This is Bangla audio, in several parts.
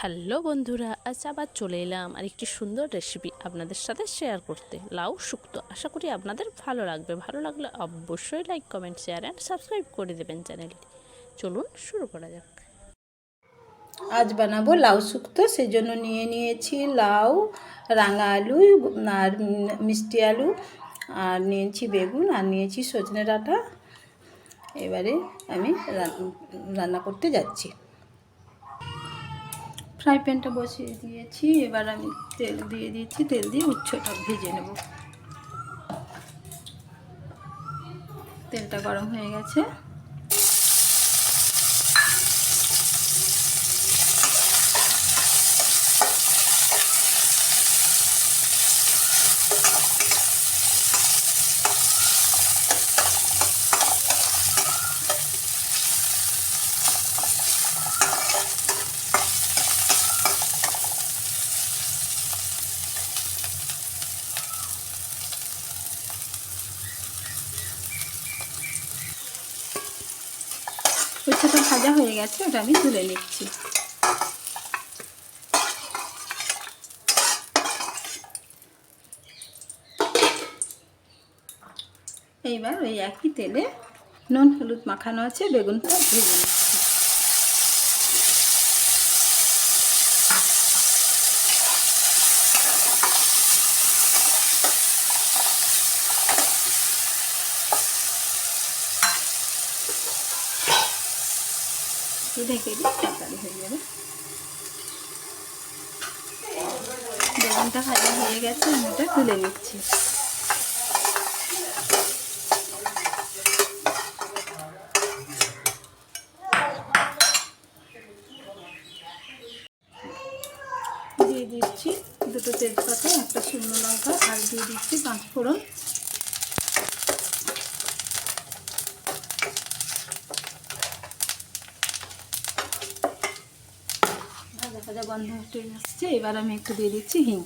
হ্যালো বন্ধুরা, আজ আবার চলে এলাম আর একটি সুন্দর রেসিপি আপনাদের সাথে শেয়ার করতে। লাউ শুক্তো। আশা করি আপনাদের ভালো লাগবে। ভালো লাগলে অবশ্যই like, comment, share and subscribe করে দেবেন চ্যানেলটি। চলুন শুরু করা যাক। আজ বানাবো লাউ শুক্তো। সেই জন্য নিয়েছি লাউ, রাঙা আলু আর মিষ্টি আলু, আর নিয়েছি বেগুন, আর নিয়েছি সজনে ডাঁটা। এবারে আমি রান্না করতে যাচ্ছি। ফ্রাই প্যানটা বসিয়ে দিয়েছি। এবার আমি তেল দিয়ে দিয়েছি। তেল দিয়ে উচ্ছেটা ভেজে নেব। তেলটা গরম হয়ে গেছে। উচ্ছেটা ভাজা হয়ে গেছে, ওটা আমি তুলে নিচ্ছি। এইবার ওই একই তেলে নুন হলুদ মাখানো আছে, বেগুনটা ভেজে নিচ্ছি। ঢেকে দিই, তাড়াতাড়ি হয়ে যাবে। বেগুনটা ভাজা হয়ে গেছে, আমি ওটা তুলে নিচ্ছি। দিয়ে দিচ্ছি দুটো তেজপাতা, একটা শুকনো লঙ্কা, আর দিয়ে দিচ্ছি 5 ফোড়ন। ভাজা ভাজা গন্ধ উঠে আসছে। এবার আমি একটু দিয়ে দিচ্ছি হিং।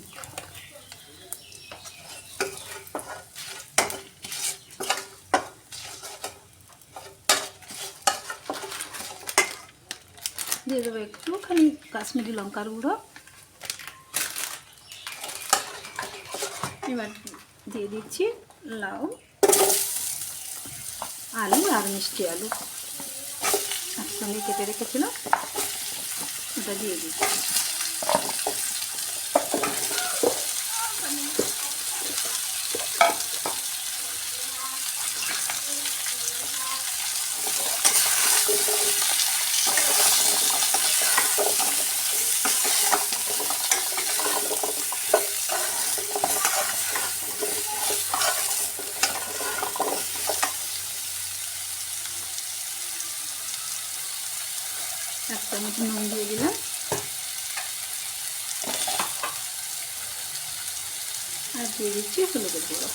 দিয়ে দেবো একটুখানি কাশ্মীরি লঙ্কার গুঁড়ো। এবার দিয়ে দিচ্ছি লাউ, আলু আর মিষ্টি আলু একসঙ্গে কেটে রেখেছিলাম, ওটা দিয়ে দিচ্ছি। এক চামচ নুন দিয়ে দিলাম, আর দিয়ে দিচ্ছি হলুদের গুঁড়ো।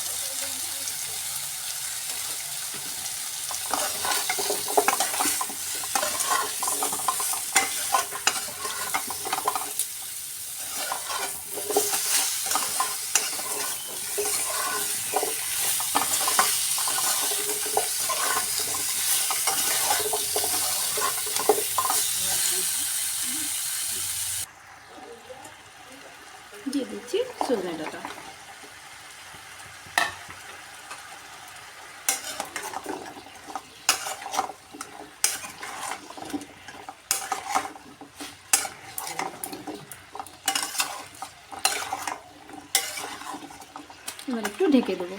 দিয়ে দিচ্ছি সজনে ডাঁটা। এবার একটু ঢেকে দেবো।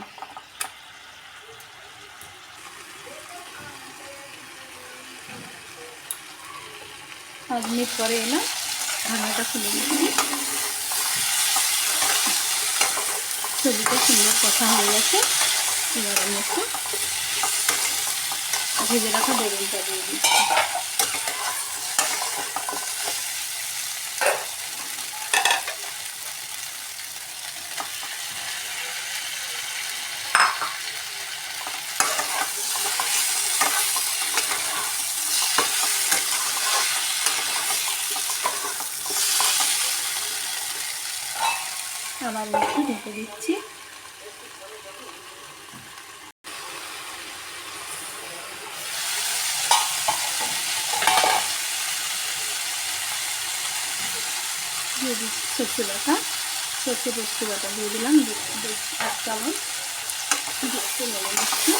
5 মিনিট পরে এলাম, ঢাকনাটা খুলে দিচ্ছি। সবজিটা সুন্দর কষা হয়ে গেছে। এবার আমি একটু ভেজে রাখা বেগুনটা দিয়ে দিচ্ছি। আবার একটু ঢেকে দিচ্ছি। দিয়ে দিচ্ছি সর্ষে বাটা, সর্ষে পোস্ত বাটা দিয়ে দিলাম 1 চামচ, দিয়ে একটু নেড়ে নিচ্ছি।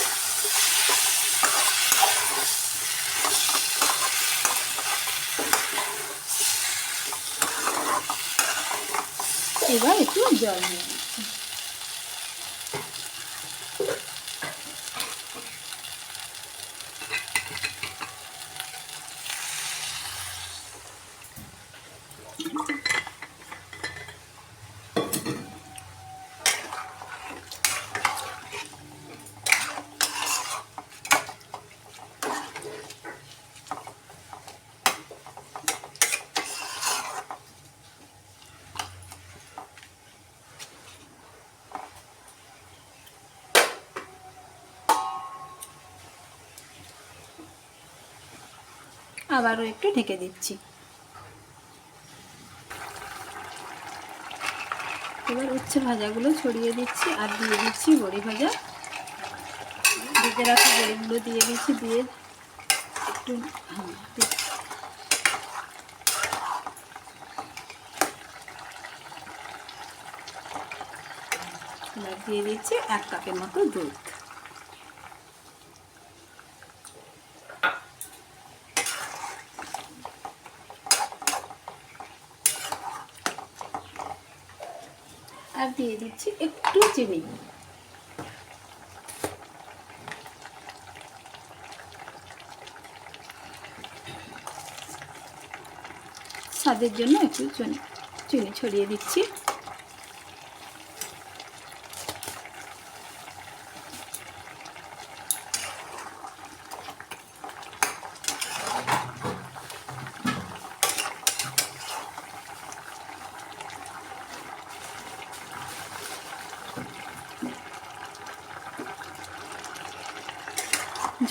এবার একটু জল নিয়ে নিচ্ছি। আবারও একটু ঢেকে দিচ্ছি। এবার উচ্ছে ভাজাগুলো ছড়িয়ে দিচ্ছি আর দিয়ে দিচ্ছি বড়ি ভাজা। ভেজে রাখা বড়িগুলো দিয়ে দিচ্ছি, দিয়ে একটু এবার দিয়ে দিচ্ছি 1 কাপের মতো দুধ। আর দিয়ে দিচ্ছি একটু চিনি। স্বাদের জন্য একটু চিনি ছড়িয়ে দিচ্ছি।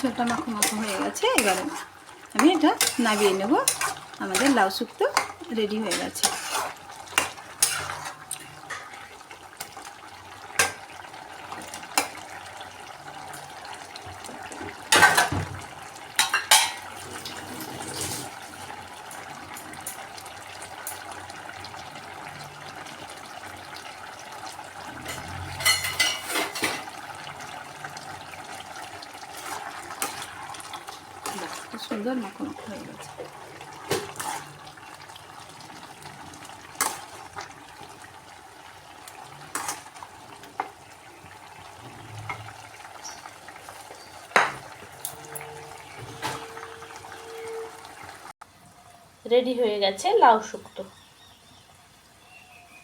ঝোলটা মাখো মাখো হয়ে গেছে, এবারে আমি এটা নামিয়ে নেব। আমাদের লাউ শুক্তো রেডি হয়ে গেছে। খুব সুন্দর মাখো মাখো হয়ে গেছে। রেডি হয়ে গেছে লাউ শুক্তো।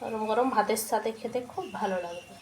গরম গরম ভাতের সাথে খেতে খুব ভালো লাগবে।